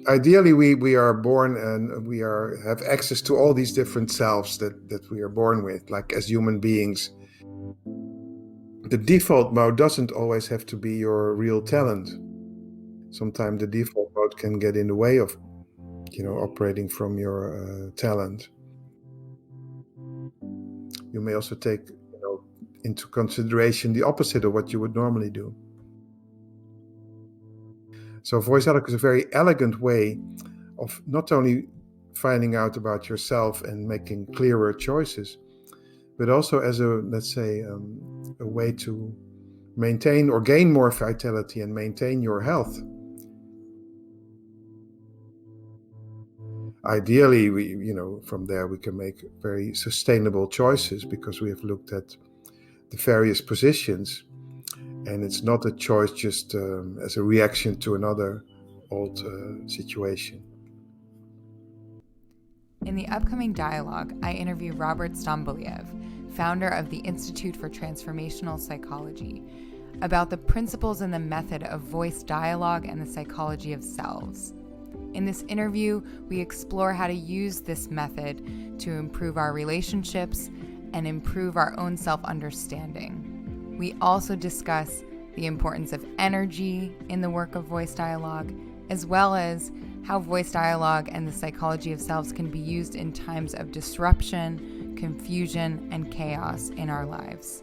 ideally, we are born and we are have access to all these different selves that we are born with, like as human beings. The default mode doesn't always have to be your real talent. Sometimes the default mode can get in the way of, operating from your talent. You may also take, into consideration the opposite of what you would normally do. So voice dialogue is a very elegant way of not only finding out about yourself and making clearer choices, but also as a, let's say, a way to maintain or gain more vitality and maintain your health. Ideally, from there we can make very sustainable choices because we have looked at the various positions, and it's not a choice just as a reaction to another old situation. In the upcoming dialogue, I interview Robert Stamboliev, founder of the Institute for Transformational Psychology, about the principles and the method of voice dialogue and the psychology of selves. In this interview, we explore how to use this method to improve our relationships and improve our own self-understanding. We also discuss the importance of energy in the work of voice dialogue, as well as how voice dialogue and the psychology of selves can be used in times of disruption, confusion, and chaos in our lives.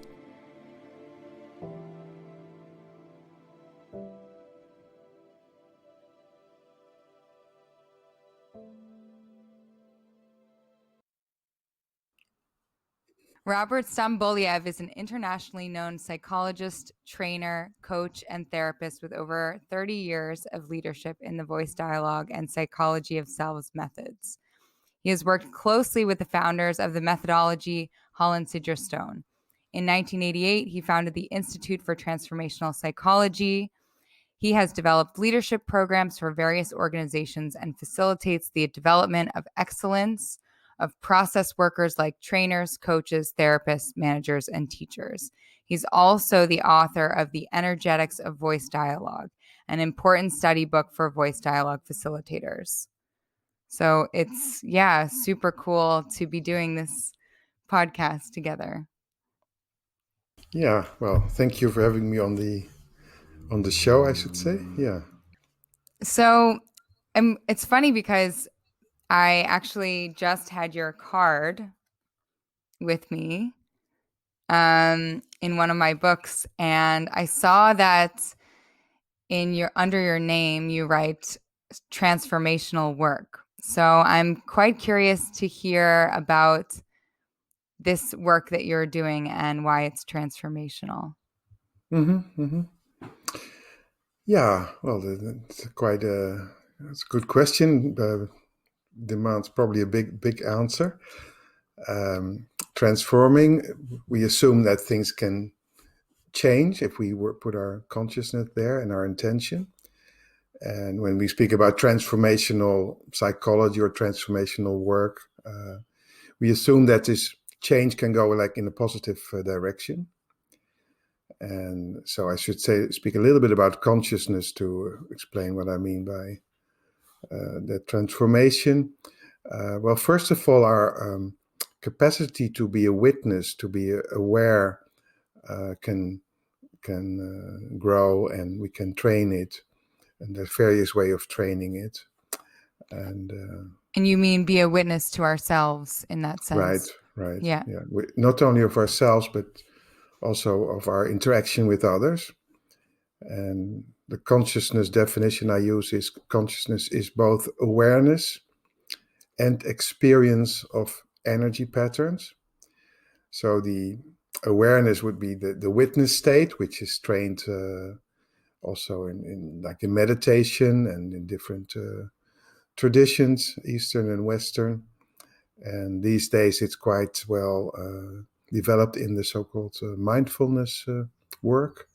Robert Stamboliev is an internationally known psychologist, trainer, coach, and therapist with over 30 years of leadership in the voice dialogue and psychology of selves methods. He has worked closely with the founders of the methodology, Holland Sidger Stone. In 1988, he founded the Institute for Transformational Psychology. He has developed leadership programs for various organizations and facilitates the development of excellence of process workers like trainers, coaches, therapists, managers, and teachers. He's also the author of The Energetics of Voice Dialogue, an important study book for voice dialogue facilitators. So it's, super cool to be doing this podcast together. Yeah, well, thank you for having me on the show, I should say. Yeah. So it's funny because I actually just had your card with me in one of my books, and I saw that under your name you write transformational work. So I'm quite curious to hear about this work that you're doing and why it's transformational. Mm-hmm, mm-hmm. Yeah, well, that's that's a good question. Demands probably a big answer. Transforming, we assume that things can change if we put our consciousness there and our intention. And when we speak about transformational psychology or transformational work, we assume that this change can go like in a positive direction. And so I should speak a little bit about consciousness to explain what I mean by that transformation. Well, first of all, our capacity to be a witness, to be aware, can grow, and we can train it. And there's various ways of training it. And you mean be a witness to ourselves in that sense? Right. Yeah. Not only of ourselves, but also of our interaction with others. And the consciousness definition I use is consciousness is both awareness and experience of energy patterns. So the awareness would be the witness state, which is trained also in like in meditation and in different traditions, Eastern and Western. And these days it's quite well developed in the so-called mindfulness work.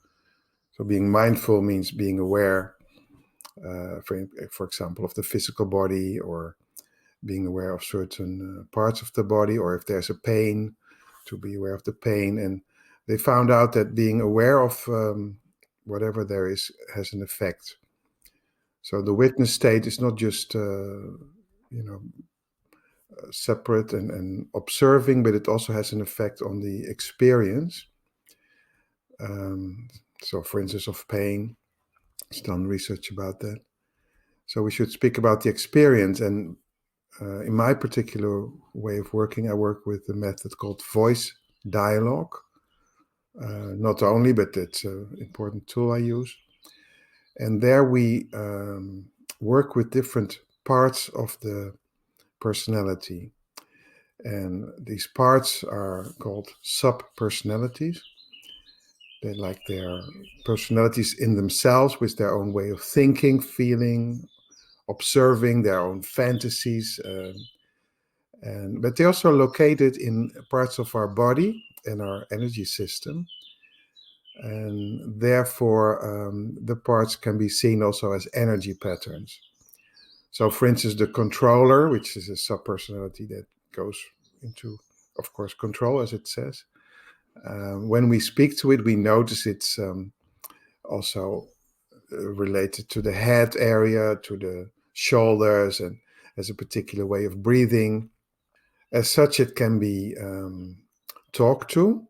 So being mindful means being aware, for example, of the physical body, or being aware of certain parts of the body, or if there's a pain, to be aware of the pain. And they found out that being aware of whatever there is has an effect. So the witness state is not just separate and observing, but it also has an effect on the experience. Um, so, for instance, of pain, it's done research about that. So we should speak about the experience. And in my particular way of working, I work with a method called voice dialogue. Not only, but it's an important tool I use. And there we work with different parts of the personality. And these parts are called sub-personalities. They're personalities in themselves with their own way of thinking, feeling, observing, their own fantasies. But they're also located in parts of our body and our energy system. And therefore, the parts can be seen also as energy patterns. So, for instance, the controller, which is a sub-personality that goes into, of course, control, as it says. When we speak to it, we notice it's also related to the head area, to the shoulders, and has a particular way of breathing. As such, it can be talked to.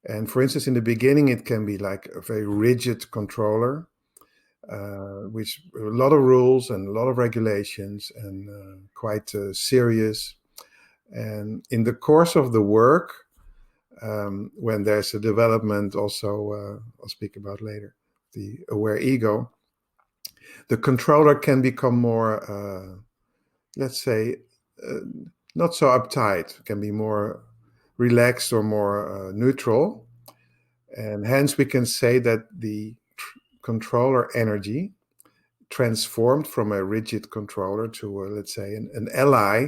And for instance, in the beginning, it can be like a very rigid controller, which a lot of rules and a lot of regulations and quite serious. And in the course of the work, when there's a development, also I'll speak about later, the aware ego, the controller can become more, let's say, uh, not so uptight, can be more relaxed or more neutral. And hence we can say that the controller energy transformed from a rigid controller to, let's say, an ally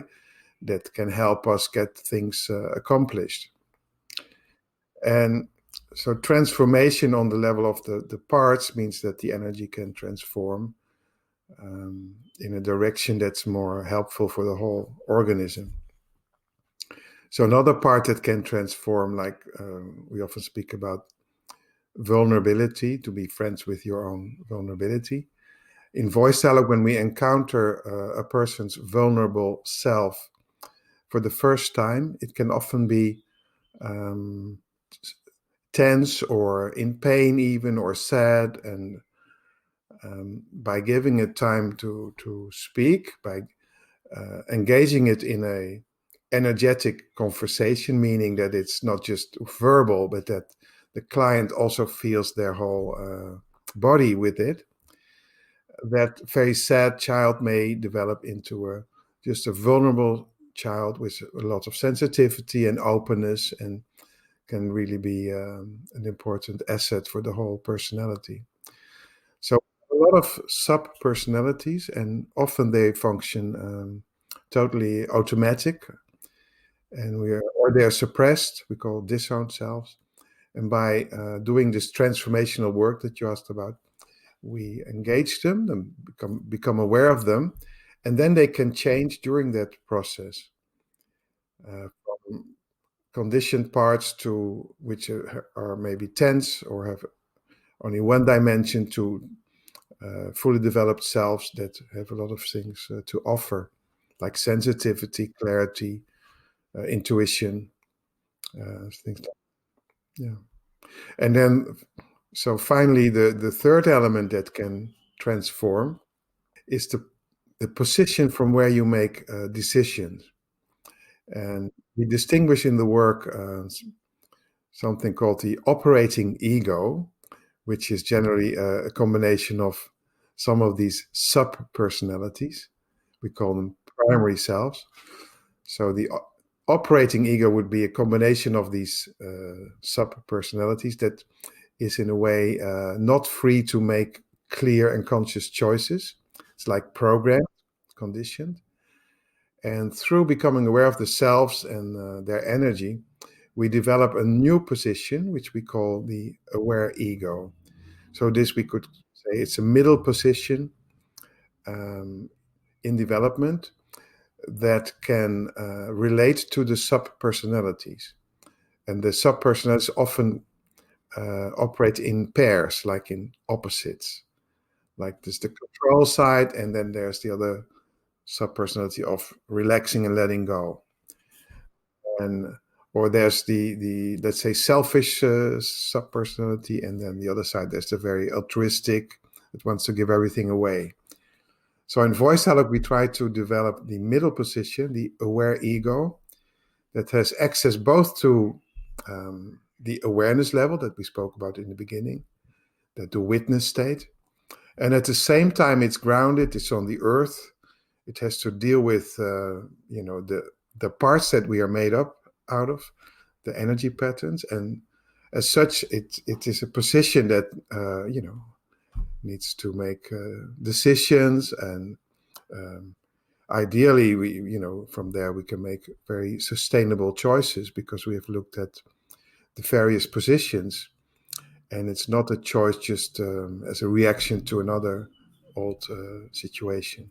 that can help us get things accomplished. And so transformation on the level of the parts means that the energy can transform in a direction that's more helpful for the whole organism. So another part that can transform, like we often speak about vulnerability, to be friends with your own vulnerability. In voice dialogue, when we encounter a person's vulnerable self for the first time, it can often be um, tense or in pain even, or sad. And by giving it time to speak, by engaging it in a energetic conversation, meaning that it's not just verbal, but that the client also feels their whole body with it, that very sad child may develop into just a vulnerable child with a lot of sensitivity and openness, and can really be an important asset for the whole personality. So a lot of sub personalities, and often they function totally automatic, and or they're suppressed. We call disowned selves. And by doing this transformational work that you asked about, we engage them and become aware of them, and then they can change during that process, from conditioned parts to which are maybe tense or have only one dimension, to fully developed selves that have a lot of things to offer, like sensitivity, clarity, intuition, things like yeah. And then, so finally, the third element that can transform is the position from where you make decisions. And we distinguish in the work something called the operating ego, which is generally a combination of some of these sub personalities. We call them primary selves. So the operating ego would be a combination of these sub personalities that is, in a way, not free to make clear and conscious choices. It's like programmed, conditioned. And through becoming aware of the selves and their energy, we develop a new position, which we call the aware ego. So this, we could say, it's a middle position um, in development that can relate to the sub-personalities. And the sub-personalities often operate in pairs, like in opposites. Like there's the control side, and then there's the other subpersonality of relaxing and letting go. And or there's the let's say selfish subpersonality, and then the other side there's the very altruistic that wants to give everything away. So in voice dialogue, we try to develop the middle position, the aware ego, that has access both to the awareness level that we spoke about in the beginning, that the witness state, and at the same time it's grounded, it's on the earth, it has to deal with the parts that we are made up out of, the energy patterns, and as such it is a position that needs to make decisions, and ideally from there we can make very sustainable choices because we have looked at the various positions, and it's not a choice just as a reaction to another old situation.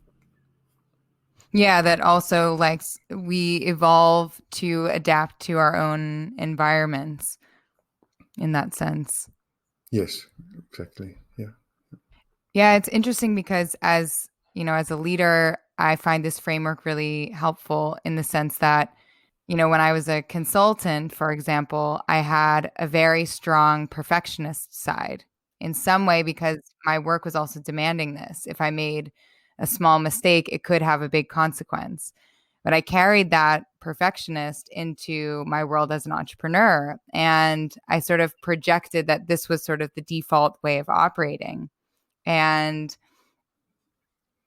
Yeah, that also like we evolve to adapt to our own environments in that sense. Yes, exactly. Yeah. Yeah, it's interesting because as, as a leader, I find this framework really helpful in the sense that, when I was a consultant, for example, I had a very strong perfectionist side in some way because my work was also demanding this. If I made a small mistake, it could have a big consequence. But I carried that perfectionist into my world as an entrepreneur. And I sort of projected that this was sort of the default way of operating. And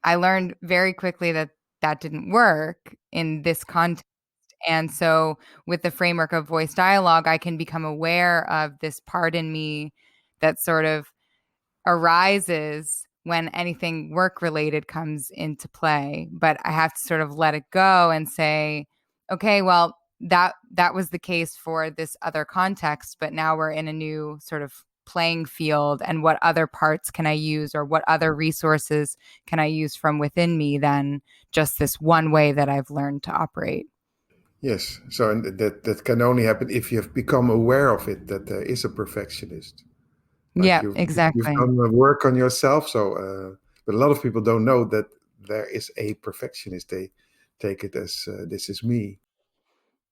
I learned very quickly that that didn't work in this context. And so, with the framework of voice dialogue, I can become aware of this part in me that sort of arises when anything work related comes into play. But I have to sort of let it go and say, okay, well, that was the case for this other context, but now we're in a new sort of playing field, and what other parts can I use, or what other resources can I use from within me than just this one way that I've learned to operate. Yes. So and that can only happen if you have become aware of it, that there is a perfectionist. Like Yeah, you've exactly. done the work on yourself. So, but a lot of people don't know that there is a perfectionist. They take it as this is me.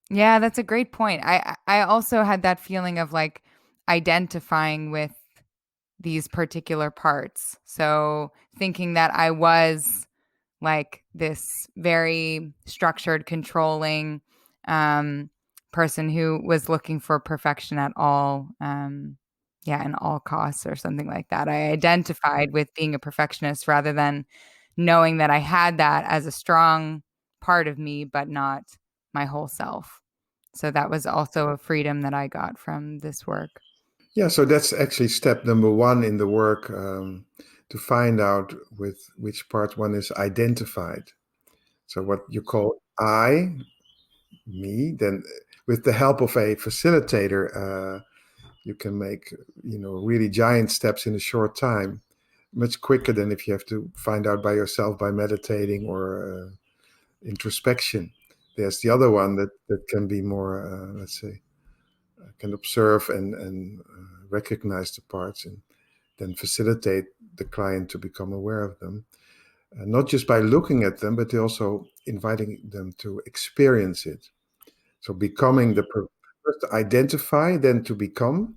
Yeah, that's a great point. I also had that feeling of like identifying with these particular parts. So thinking that I was like this very structured, controlling um, person who was looking for perfection at all, yeah, in all costs or something like that. I identified with being a perfectionist rather than knowing that I had that as a strong part of me, but not my whole self. So that was also a freedom that I got from this work. Yeah. So that's actually step number one in the work, to find out with which part one is identified. So what you call I, me, then with the help of a facilitator, you can make really giant steps in a short time, much quicker than if you have to find out by yourself by meditating or introspection. There's the other one that can be more, let's say, can observe and recognize the parts, and then facilitate the client to become aware of them, not just by looking at them, but also inviting them to experience it. So becoming first identify, then to become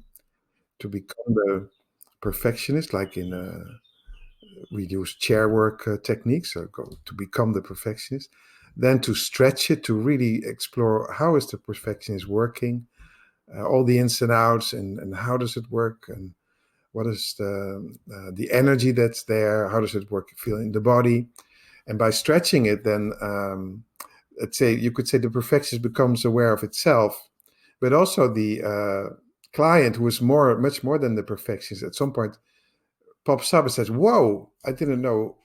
the perfectionist, like in we use chair work techniques, so go to become the perfectionist, then to stretch it, to really explore how is the perfectionist working, all the ins and outs, and how does it work, and what is the energy that's there, how does it work, feel in the body, and by stretching it, then let's say you could say the perfectionist becomes aware of itself, but also the client, who is much more than the perfectionist, at some point pops up and says, "Whoa, I didn't know.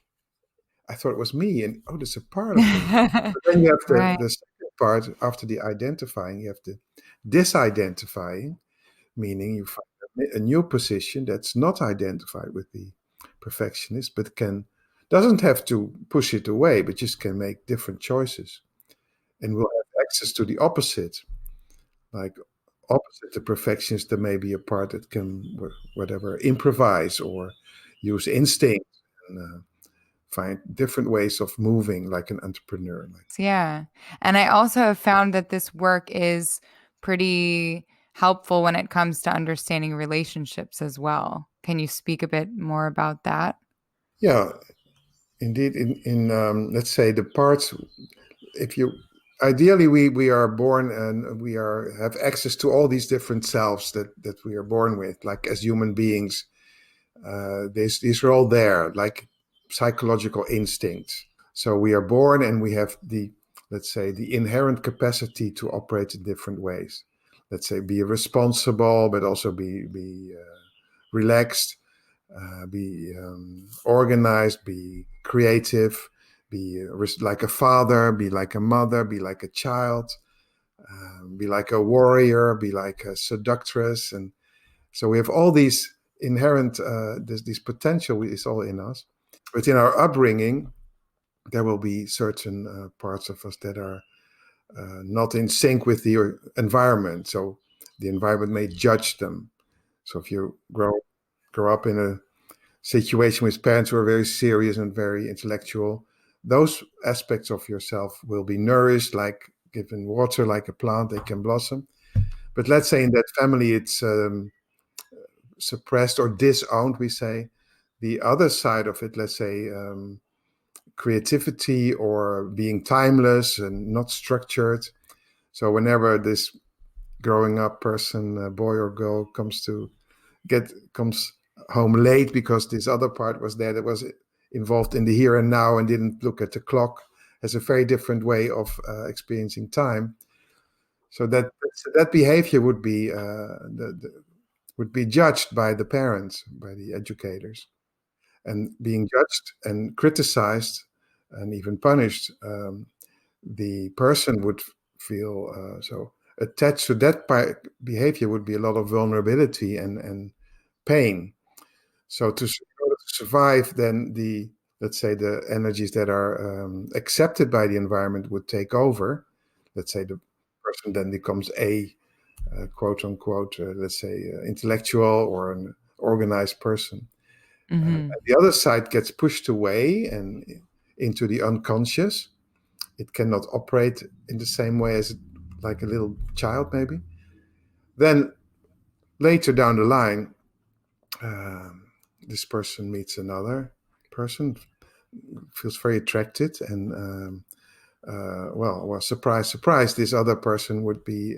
I thought it was me, and oh, there's a part of me." But then you have the Right. the second part after the identifying. You have the disidentifying, meaning you find a new position that's not identified with the perfectionist, but doesn't have to push it away, but just can make different choices, and will have access to the opposite. Like opposite the perfectionist, there may be a part that can whatever improvise or use instinct, and find different ways of moving like an entrepreneur. Yeah. And I also have found that this work is pretty helpful when it comes to understanding relationships as well. Can you speak a bit more about that? Yeah, indeed. In let's say the parts, if you ideally we are born and we are have access to all these different selves that we are born with, like as human beings. These are all there, like psychological instincts. So we are born and we have the, let's say, the inherent capacity to operate in different ways. Let's say be responsible, but also be relaxed, be organized, be creative, be like a father, be like a mother, be like a child, be like a warrior, be like a seductress, and so we have all these inherent this potential is all in us. But in our upbringing, there will be certain parts of us that are not in sync with the environment. So the environment may judge them. So if you grow up in a situation with parents who are very serious and very intellectual, those aspects of yourself will be nourished, like given water, like a plant, they can blossom. But let's say in that family, it's suppressed or disowned, we say. The other side of it, let's say, creativity or being timeless and not structured. So whenever this growing up person, boy or girl, comes home late because this other part was there that was involved in the here and now and didn't look at the clock, has a very different way of experiencing time. So that behavior would be judged by the parents, by the educators, and being judged and criticized and even punished. The person would feel so attached to that behavior would be a lot of vulnerability and pain. So in order to survive, then let's say the energies that are accepted by the environment would take over. Let's say the person then becomes a quote unquote, let's say, intellectual or an organized person. Hmm. The other side gets pushed away and into the unconscious. It cannot operate in the same way as like a little child, maybe. Then later down the line, um, this person meets another person, feels very attracted, and well, surprise, surprise, this other person would be,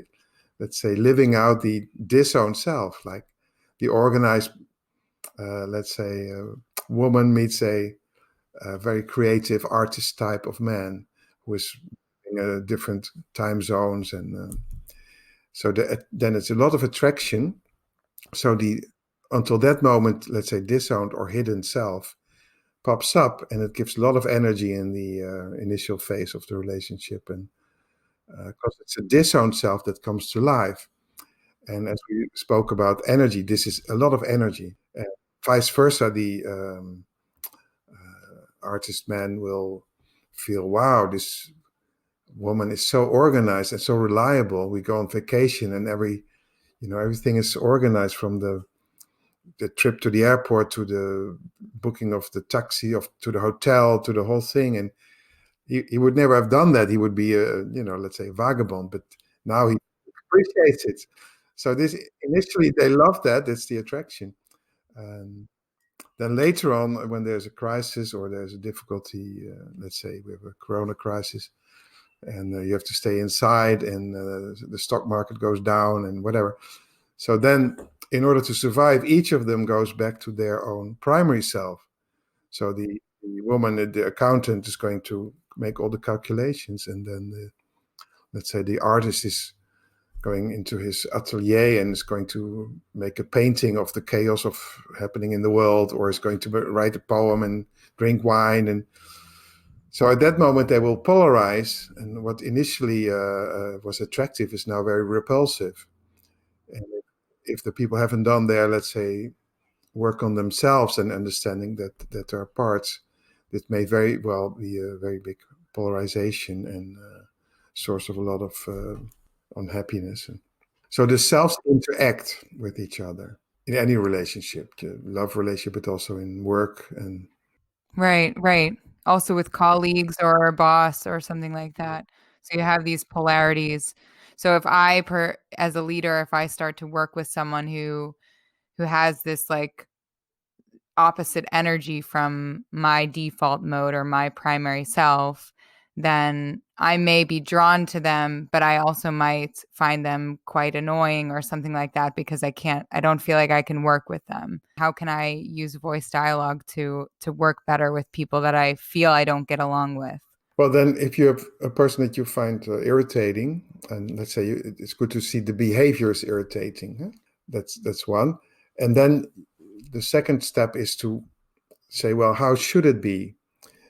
let's say, living out the disowned self, like the organized, let's say, woman meets a very creative artist type of man who is in different time zones, and so then it's a lot of attraction. So the until that moment, let's say, disowned or hidden self pops up, and it gives a lot of energy in the initial phase of the relationship, and because it's a disowned self that comes to life. And as we spoke about energy, this is a lot of energy. And vice versa, the artist man will feel, wow, this woman is so organized and so reliable. We go on vacation, and everything is organized, from the trip to the airport to the booking of the taxi, to the hotel, to the whole thing. And he would never have done that. He would be let's say, a vagabond. But now he appreciates it. So this initially they love that. It's the attraction. And then later on, when there's a crisis or there's a difficulty, let's say we have a corona crisis, and you have to stay inside, and the stock market goes down and whatever. So then, in order to survive, each of them goes back to their own primary self. So the woman, the accountant, is going to make all the calculations, and then let's say the artist is going into his atelier and is going to make a painting of the chaos of happening in the world, or is going to write a poem and drink wine. And so at that moment they will polarize, and what initially was attractive is now very repulsive. And if the people haven't done their, let's say, work on themselves and understanding that there are parts, that may very well be a very big polarization and source of a lot of unhappiness. So the selves interact with each other in any relationship, the love relationship, but also in work. And Right, right. Also with colleagues or a boss or something like that. So you have these polarities. So if as a leader, if I start to work with someone who has this like opposite energy from my default mode or my primary self, then I may be drawn to them, but I also might find them quite annoying or something like that because I don't feel like I can work with them. How can I use voice dialogue to work better with people that I feel I don't get along with? Well, then, if you have a person that you find irritating, and let's say it's good to see the behavior is irritating. Huh? That's one. And then the second step is to say, well, how should it be?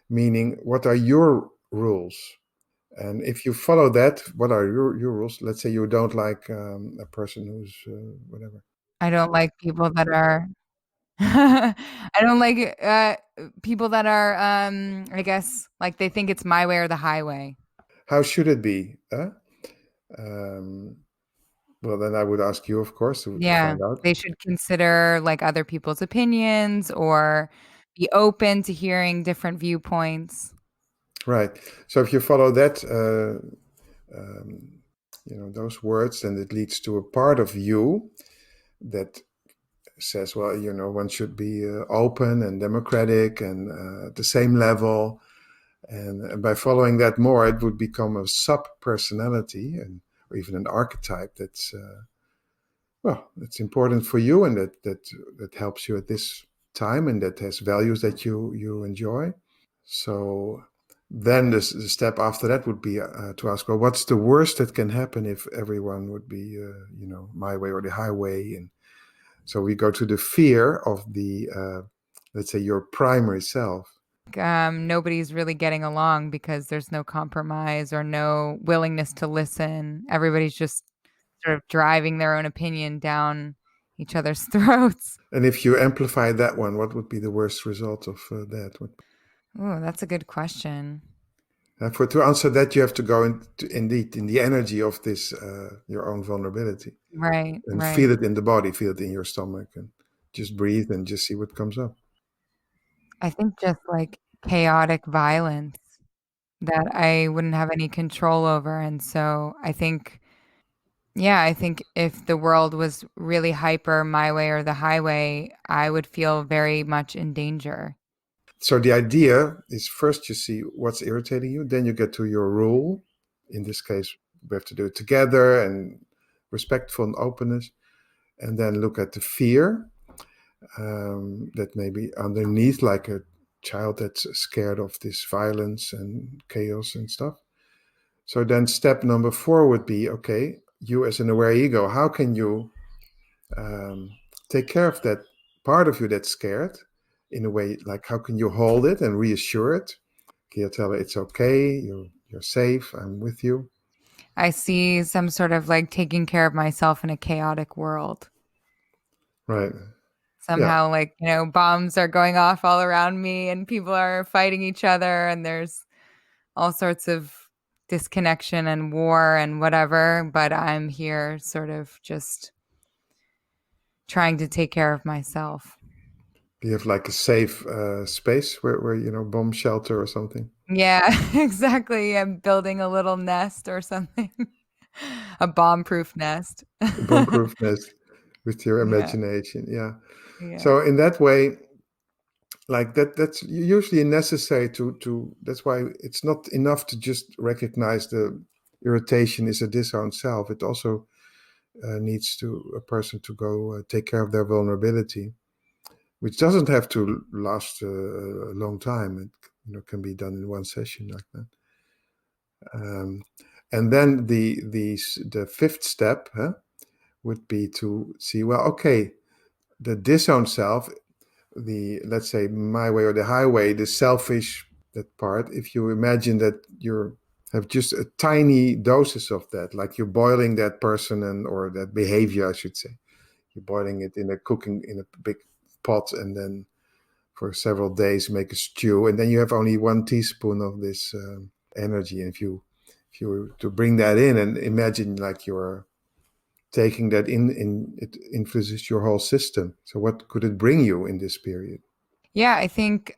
Meaning, what are your rules? And if you follow that, what are your rules? Let's say you don't like a person who's whatever. I don't like people that are I don't like people that are I guess like they think it's my way or the highway. How should it be? Huh? Um, well, then I would ask you, of course, to Yeah, find out. they should consider like other people's opinions or be open to hearing different viewpoints. Right. So if you follow that, um, those words, then it leads to a part of you that says, well, one should be open and democratic and at the same level. And by following that more, it would become a sub personality and or even an archetype that's well, that's important for you and that helps you at this time and that has values that you enjoy. So then the step after that would be to ask, well, what's the worst that can happen if everyone would be, my way or the highway? And so we go to the fear of the, let's say, your primary self. Nobody's really getting along because there's no compromise or no willingness to listen. Everybody's just sort of driving their own opinion down each other's throats. And if you amplify that one, what would be the worst result of that? Oh, that's a good question. For to answer that, you have to go into indeed in the energy of this your own vulnerability Right, and right. feel it in the body, feel it in your stomach, and just breathe and just see what comes up. I think just like chaotic violence that I wouldn't have any control over. And so I think, yeah, I think if the world was really hyper my way or the highway, I would feel very much in danger. So the idea is first you see what's irritating you, then you get to your rule. In this case, we have to do it together and respectful and openness, and then look at the fear that may be underneath, like a child that's scared of this violence and chaos and stuff. So then step number 4 would be, okay, you as an aware ego, how can you um, take care of that part of you that's scared in a way, like how can you hold it and reassure it? Can you tell it it's okay, you're safe, I'm with you? I see some sort of like taking care of myself in a chaotic world. Right. Yeah. Somehow, like, bombs are going off all around me and people are fighting each other, and there's all sorts of disconnection and war and whatever. But I'm here sort of just trying to take care of myself. Do you have like a safe space where bomb shelter or something? Yeah, exactly. I'm building a little nest or something, a bomb-proof nest. A bomb-proof nest with your Yeah, imagination. Yeah. yeah. So in that way, like that's usually necessary to that's why it's not enough to just recognize the irritation is a disowned self. It also needs to a person to go take care of their vulnerability, which doesn't have to last a long time. It can be done in one session like that. Um, and then the fifth step would be to see, well, okay, the disowned self, the, let's say, my way or the highway, the selfish, that part. If you imagine that you have just a tiny doses of that, like you're boiling that person and or that behavior, I should say, you're boiling it in a cooking in a big pot, and then for several days make a stew, and then you have only 1 teaspoon of this energy. And if you were to bring that in and imagine like you're taking that in it influences your whole system. So what could it bring you in this period? Yeah, I think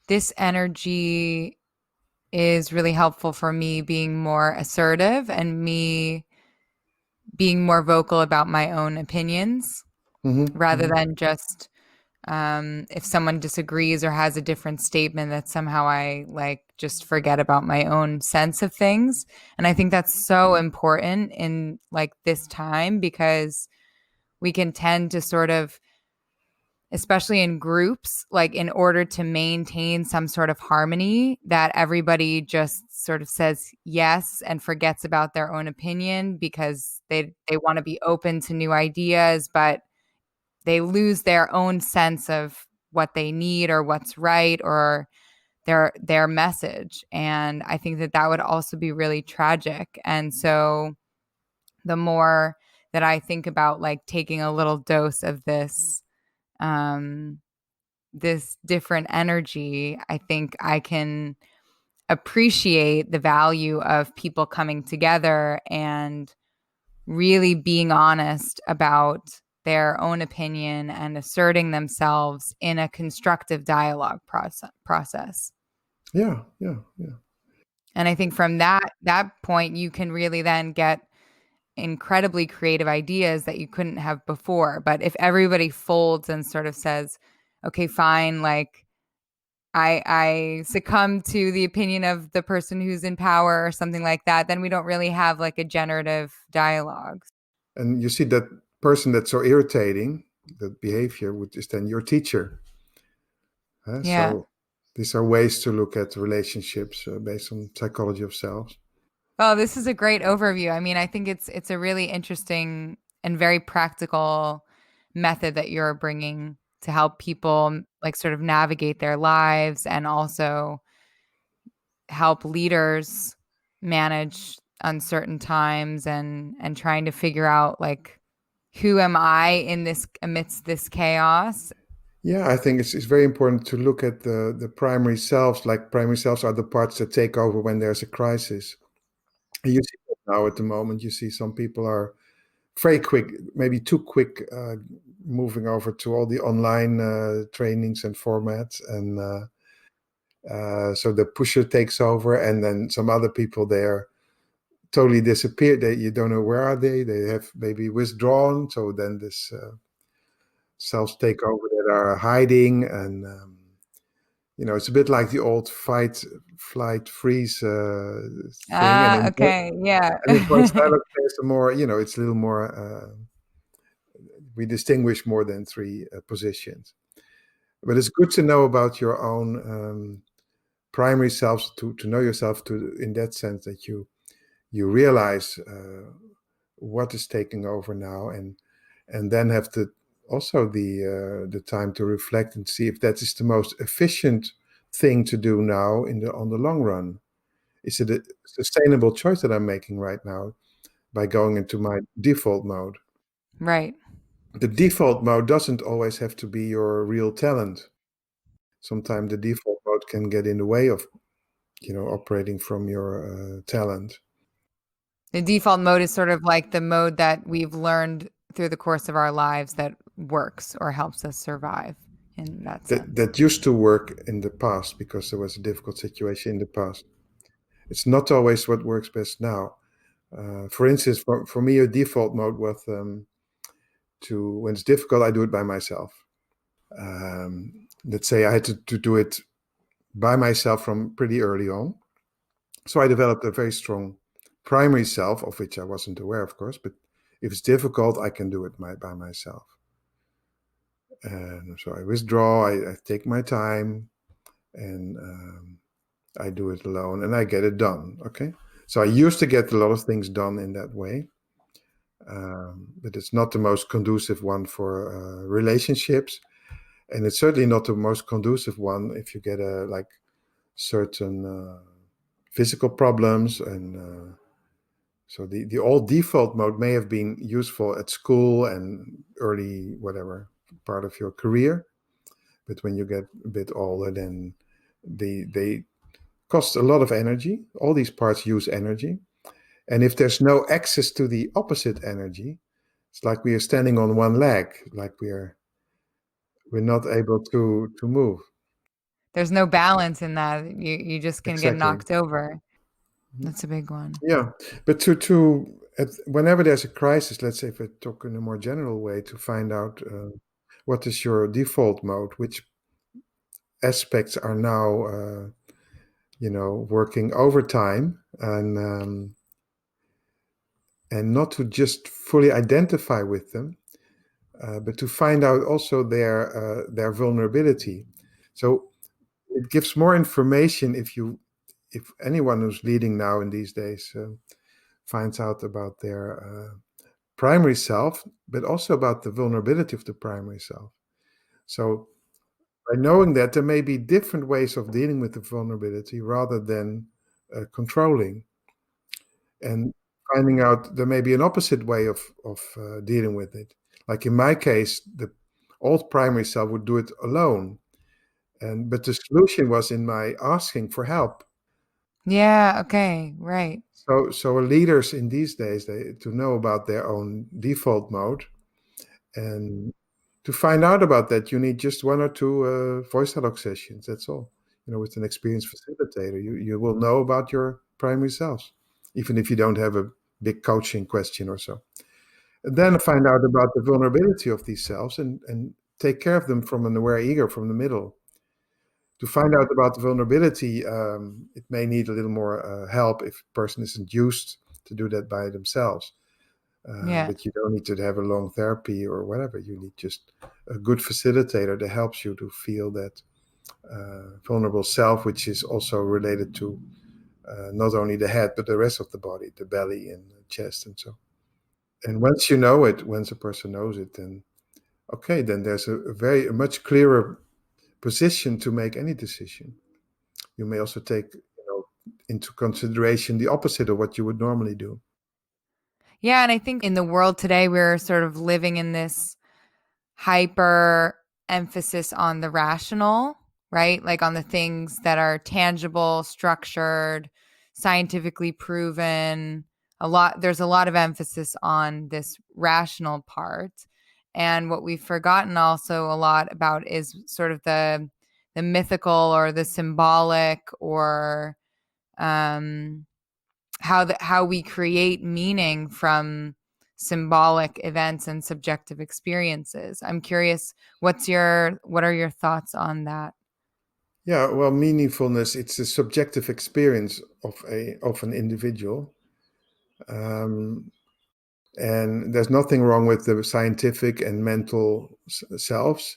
this energy is really helpful for me being more assertive and me being more vocal about my own opinions Hmm. rather Hmm. than just if someone disagrees or has a different statement that somehow I like just forget about my own sense of things. And I think that's so important in like this time because we can tend to sort of, especially in groups, like in order to maintain some sort of harmony, that everybody just sort of says yes and forgets about their own opinion because they want to be open to new ideas, but they lose their own sense of what they need or what's right or their message. And I think that that would also be really tragic. And so the more that I think about like taking a little dose of um this different energy, I think I can appreciate the value of people coming together and really being honest about their own opinion and asserting themselves in a constructive dialogue process. Yeah, yeah, yeah. And I think from that point you can really then get incredibly creative ideas that you couldn't have before. But if everybody folds and sort of says, okay, fine, like I succumb to the opinion of the person who's in power or something like that, then we don't really have like a generative dialogue. And you see that person that's so irritating, that behavior, which is then your teacher. Yeah. So these are ways to look at relationships based on psychology of selves. Well, this is a great overview. I mean, I think it's a really interesting and very practical method that you're bringing to help people like sort of navigate their lives and also help leaders manage uncertain times and trying to figure out like who am I in this amidst this chaos. Yeah, I think it's very important to look at the primary selves. Like primary selves are the parts that take over when there's a crisis. And you see that now at the moment. You see some people are very quick, maybe too quick, moving over to all the online trainings and formats, and so the pusher takes over, and then some other people there totally disappear. They you don't know where are they. They have maybe withdrawn. So then this selves take over that are hiding, and it's a bit like the old fight, flight, freeze thing. And Ah, okay. Yeah. in voice dialogue, there's a more, it's a little more. We distinguish more than three positions. But it's good to know about your own primary selves, to know yourself, to in that sense that you realize what is taking over now, and then have to also the time to reflect and see if that is the most efficient thing to do now on the long run. Is it a sustainable choice that I'm making right now by going into my default mode? Right. The default mode doesn't always have to be your real talent. Sometimes the default mode can get in the way of operating from your talent. The default mode is sort of like the mode that we've learned through the course of our lives that works or helps us survive in that sense. That used to work in the past because there was a difficult situation in the past. It's not always what works best now. For instance, for me, a default mode was to when it's difficult, I do it by myself. Let's say I had to do it by myself from pretty early on. So I developed a very strong primary self, of which I wasn't aware, of course. But if it's difficult, I can do it by myself. And so I withdraw, I take my time, and I do it alone, and I get it done. Okay. So I used to get a lot of things done in that way. But it's not the most conducive one for relationships, and it's certainly not the most conducive one if you get a like certain physical problems. And so the old default mode may have been useful at school and early whatever part of your career, but when you get a bit older, then they cost a lot of energy. All these parts use energy, and if there's no access to the opposite energy, it's like we are standing on one leg, like we're not able to move. There's no balance in that. You just can get Exactly. knocked over. Mhm. That's a big one. Yeah, but whenever there's a crisis, let's say if I talk in a more general way, to find out what is your default mode, which aspects are now working overtime, and not to just fully identify with them, but to find out also their vulnerability. So it gives more information if anyone who's leading now in these days finds out about their primary self, but also about the vulnerability of the primary self. So by knowing that, there may be different ways of dealing with the vulnerability rather than controlling, and finding out there may be an opposite way of dealing with it. Like in my case, the old primary self would do it alone, but the solution was in my asking for help. Yeah, okay, right. So leaders in these days, to know about their own default mode, and to find out about that, you need just one or two voice dialogue sessions. That's all. With an experienced facilitator, you will know about your primary selves, even if you don't have a big coaching question or so. And then find out about the vulnerability of these selves, and take care of them from an aware ego from the middle. To find out about the vulnerability, it may need a little more help if a person isn't used to do that by themselves. Yeah. But you don't need to have a long therapy or whatever. You need just a good facilitator that helps you to feel that vulnerable self, which is also related to not only the head, but the rest of the body, the belly and the chest and so. And once you know it, once a person knows it, then okay, then there's a much clearer position to make any decision. You may also take into consideration the opposite of what you would normally do. Yeah, and I think in the world today, we're sort of living in this hyper emphasis on the rational, right? Like on the things that are tangible, structured, scientifically proven. There's a lot of emphasis on this rational part. And what we've forgotten also a lot about is sort of the mythical or the symbolic, or um how we create meaning from symbolic events and subjective experiences. I'm curious, what are your thoughts on that? Yeah, well, meaningfulness, it's a subjective experience of an individual. Um, and there's nothing wrong with the scientific and mental selves.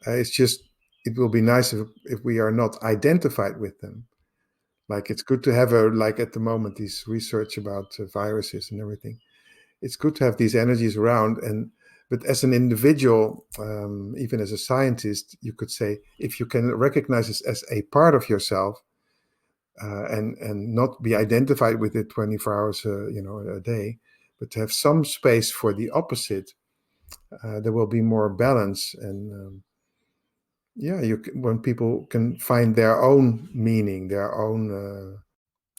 It's just, it will be nice if we are not identified with them. Like it's good to have like at the moment, this research about viruses and everything. It's good to have these energies around, but as an individual, even as a scientist, you could say, if you can recognize this as a part of yourself, and not be identified with it 24 hours a day, but to have some space for the opposite, there will be more balance. And yeah, when people can find their own meaning, their own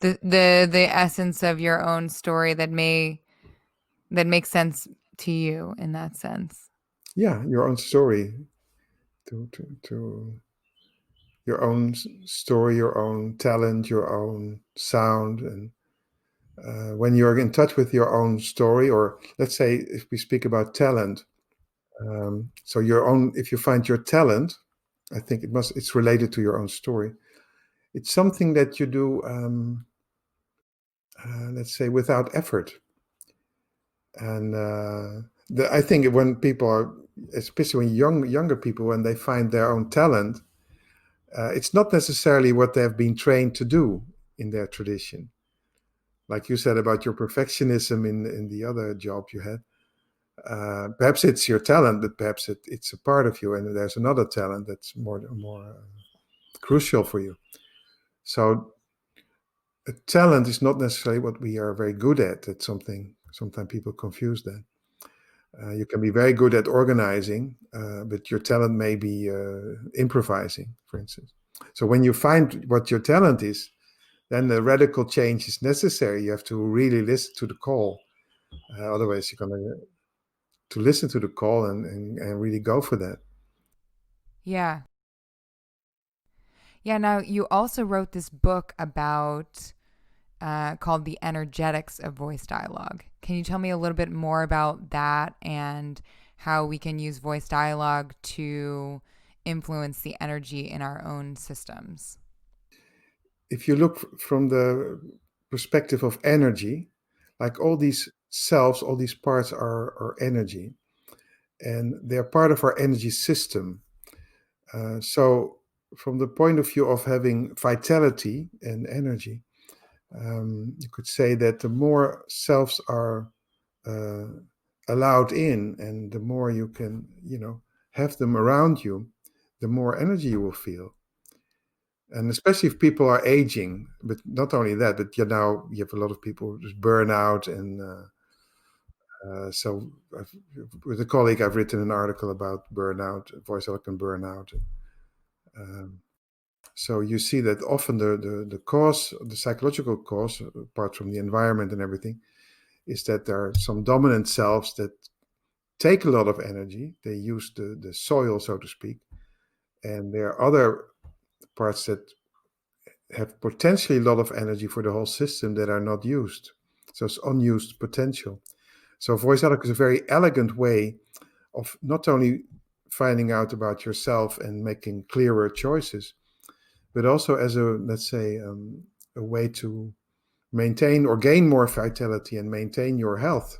The essence of your own story that makes sense to you in that sense. yeah, your own story, to your own story, your own talent, your own sound. And when you're in touch with your own story, or let's say if we speak about talent, so if you find your talent, I think it's related to your own story. It's something that you do, let's say, without effort. And I think when people are, especially when younger people, when they find their own talent, it's not necessarily what they have been trained to do in their tradition. Like you said about your perfectionism in the other job you had. Perhaps it's your talent, but perhaps it's a part of you, and there's another talent that's more crucial for you. So a talent is not necessarily what we are very good at. It's something sometimes people confuse that. You can be very good at organizing, but your talent may be improvising, for instance. So when you find what your talent is, then the radical change is necessary. You have to really listen to the call. Otherwise, you're going to listen to the call and really go for that. Yeah. Yeah. Now, you also wrote this book about called The Energetics of Voice Dialogue. Can you tell me a little bit more about that and how we can use voice dialogue to influence the energy in our own systems? If you look from the perspective of energy, like all these selves, all these parts are energy, and they're part of our energy system. So, from the point of view of having vitality and energy, you could say that the more selves are uh, allowed in, and the more you can, have them around you, the more energy you will feel. And especially if people are aging, but not only that, but you have a lot of people who just burn out, and so with a colleague, I've written an article about burnout, voice eloquent burnout. Um, so you see that often the cause, the psychological cause, apart from the environment and everything, is that there are some dominant selves that take a lot of energy. They use the soil, so to speak, and there are other parts that have potentially a lot of energy for the whole system that are not used. So it's unused potential. So voice dialogue is a very elegant way of not only finding out about yourself and making clearer choices, but also as a, let's say, a way to maintain or gain more vitality and maintain your health.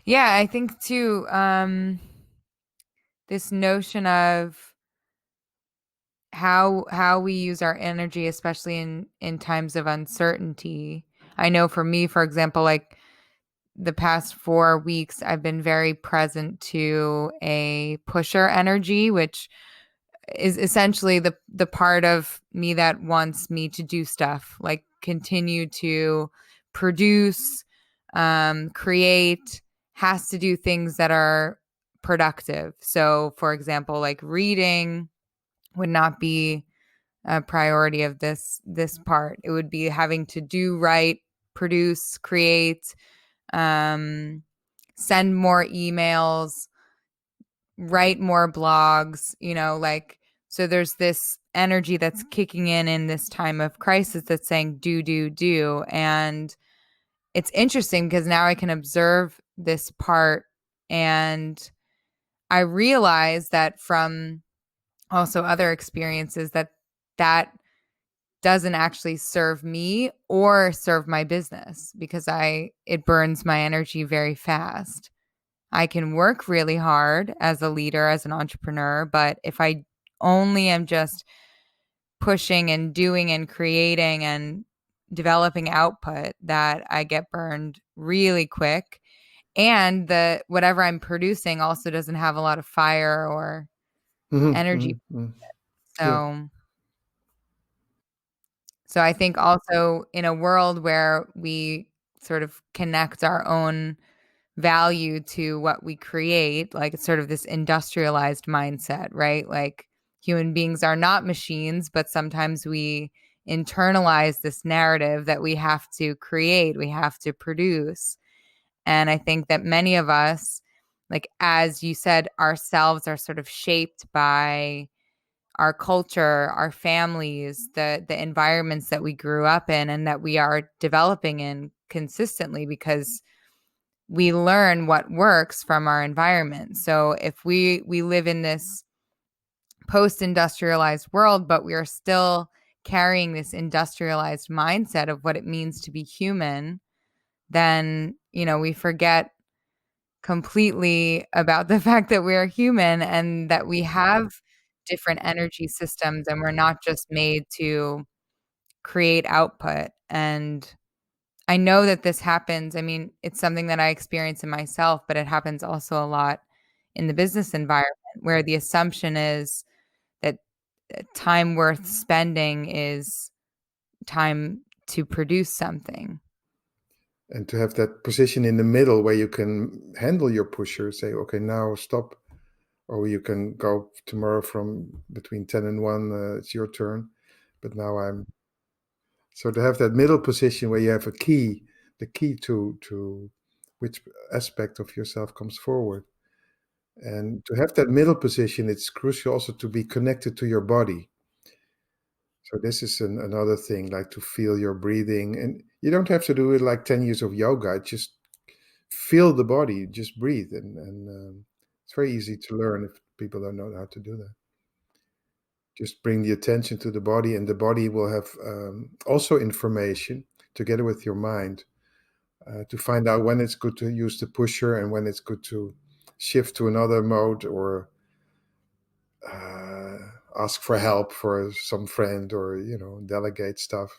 Yeah, I think too, this notion of how we use our energy, especially in times of uncertainty. I know for me, for example, like the past 4 weeks, I've been very present to a pusher energy, which is essentially the part of me that wants me to do stuff, like continue to produce, create, has to do things that are productive. So, for example, like reading would not be a priority of this part. It would be having to do right, produce, create, um, send more emails, write more blogs, like, so there's this energy that's kicking in this time of crisis that's saying do, do, do. And it's interesting because now I can observe this part, and I realize that from also other experiences that doesn't actually serve me or serve my business, because it burns my energy very fast. I can work really hard as a leader, as an entrepreneur, but if I only am just pushing and doing and creating and developing output, that I get burned really quick. And the whatever I'm producing also doesn't have a lot of fire or Mm-hmm, energy. mm-hmm, mm. Yeah. So I think also in a world where we sort of connect our own value to what we create, like it's sort of this industrialized mindset, right? Like human beings are not machines, but sometimes we internalize this narrative that we have to create, we have to produce. And I think that many of us, like as you said, ourselves are sort of shaped by our culture, our families, the environments that we grew up in and that we are developing in consistently, because we learn what works from our environment. So if we live in this post-industrialized world, but we are still carrying this industrialized mindset of what it means to be human, then, we forget completely about the fact that we are human and that we have different energy systems, and we're not just made to create output. And I know that this happens. I mean, it's something that I experience in myself, but it happens also a lot in the business environment, where the assumption is that time worth spending is time to produce something. And to have that position in the middle where you can handle your pusher, say, okay, now stop, or you can go tomorrow from between 10 and 1, it's your turn. But now I'm, so to have that middle position where you have a key, the key to which aspect of yourself comes forward. And to have that middle position, it's crucial also to be connected to your body. So this is another thing, like to feel your breathing. And you don't have to do it like 10 years of yoga. Just feel the body, just breathe. And it's very easy to learn if people don't know how to do that. Just bring the attention to the body, and the body will have also information together with your mind to find out when it's good to use the pusher and when it's good to shift to another mode, or uh, ask for help for some friend, or delegate stuff,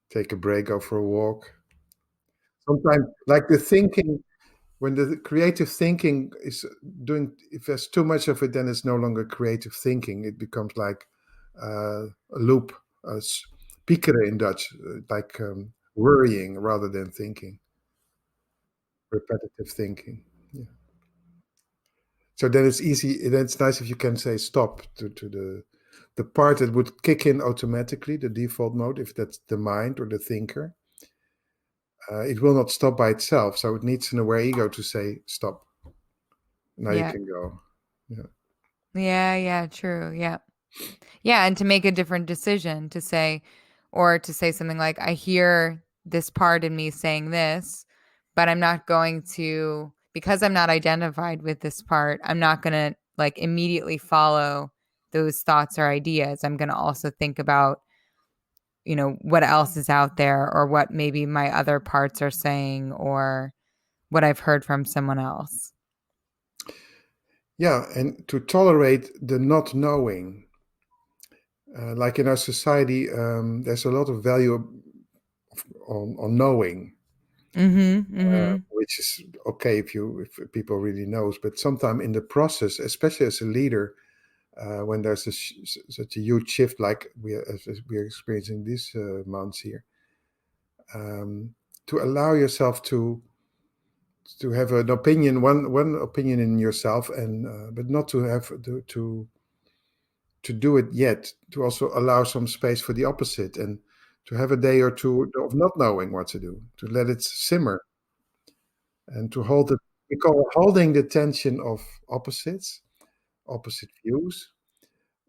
take a break, go for a walk. Sometimes, like the thinking, when the creative thinking is doing, if there's too much of it, then it's no longer creative thinking. It becomes like a loop, piekeren in Dutch, like worrying rather than thinking, repetitive thinking. Yeah. So then it's easy. Then it's nice if you can say stop to the part that would kick in automatically, the default mode, if that's the mind or the thinker. It will not stop by itself, so it needs an aware ego to say stop. Now you Yeah. can go. Yeah. Yeah, yeah, true. Yeah. Yeah, and to make a different decision to say, or to say something like, I hear this part in me saying this, but I'm not going to, because I'm not identified with this part, I'm not going to like immediately follow those thoughts or ideas. I'm going to also think about, what else is out there, or what maybe my other parts are saying, or what I've heard from someone else. Yeah, and to tolerate the not knowing. Like in our society, there's a lot of value on knowing, Mhm. Mhm. which is okay if people really knows. But sometimes in the process, especially as a leader, when there's such a huge shift like as we are experiencing these months here, um, to allow yourself to have an opinion, one opinion in yourself, and but not to have to do it yet, to also allow some space for the opposite, and to have a day or two of not knowing what to do, to let it simmer, and to hold it. We call holding the tension of opposites, opposite views,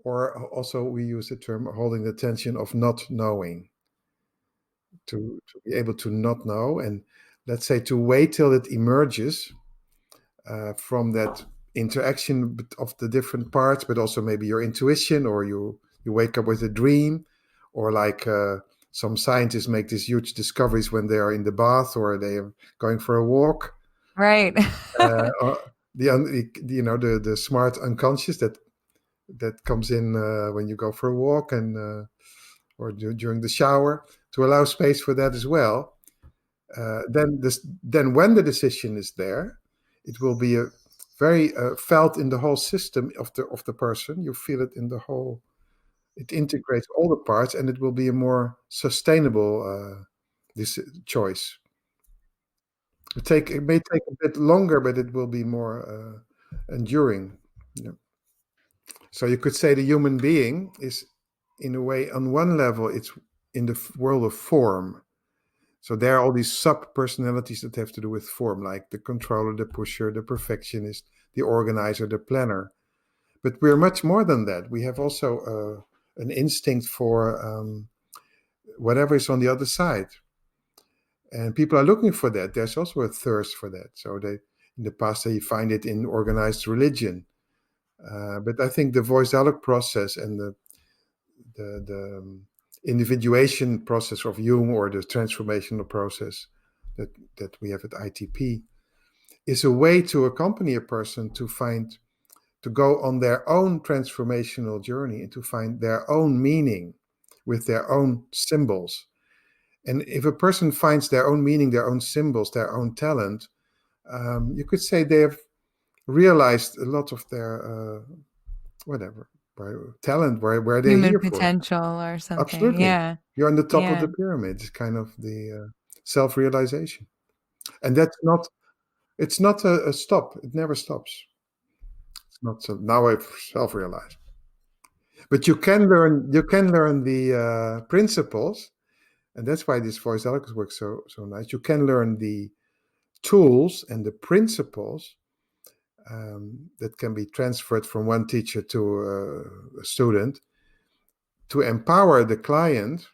or also we use the term holding the tension of not knowing, to be able to not know, and let's say to wait till it emerges from that interaction of the different parts, but also maybe your intuition, or you wake up with a dream, or like some scientists make these huge discoveries when they are in the bath or they are going for a walk. Right. The smart unconscious that comes in when you go for a walk, and or during the shower, to allow space for that as well. Then when the decision is there, it will be a very felt in the whole system of the person. You feel it in the whole. It integrates all the parts, and it will be a more sustainable this choice. It may take a bit longer, but it will be more enduring. Yeah. So you could say the human being is, in a way, on one level, it's in the world of form. So there are all these sub personalities that have to do with form, like the controller, the pusher, the perfectionist, the organizer, the planner. But we're much more than that. We have also an instinct for whatever is on the other side. And people are looking for that. There's also a thirst for that. So in the past, they find it in organized religion. But I think the voice dialogue process and the individuation process of Jung, or the transformational process that we have at ITP, is a way to accompany a person to go on their own transformational journey and to find their own meaning with their own symbols. And if a person finds their own meaning, their own symbols, their own talent, you could say they have realized a lot of their whatever talent, where they're Human here for. potential or something. Absolutely. Yeah. You're on the top of Yeah. the pyramid. It's kind of the self-realization. And it's not a stop. It never stops. It's not so now I've self-realized. But you can learn the principles, and that's why this voice dialogue works so nice. You can learn the tools and the principles that can be transferred from one teacher to a student to empower the client,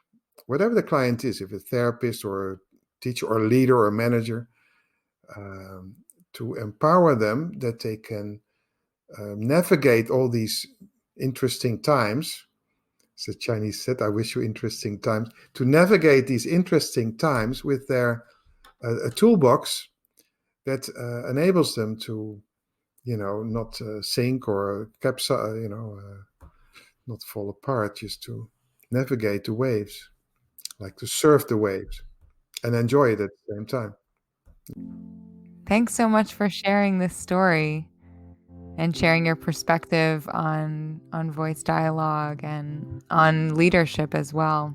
whatever the client is, if a therapist or a teacher or a leader or a manager, to empower them that they can navigate all these interesting times. As the Chinese said, I wish you interesting times. To navigate these interesting times with their a toolbox that enables them to, not sink or capsize, not fall apart, just to navigate the waves, like to surf the waves and enjoy it at the same time. Thanks so much for sharing this story and sharing your perspective on voice dialogue and on leadership as well.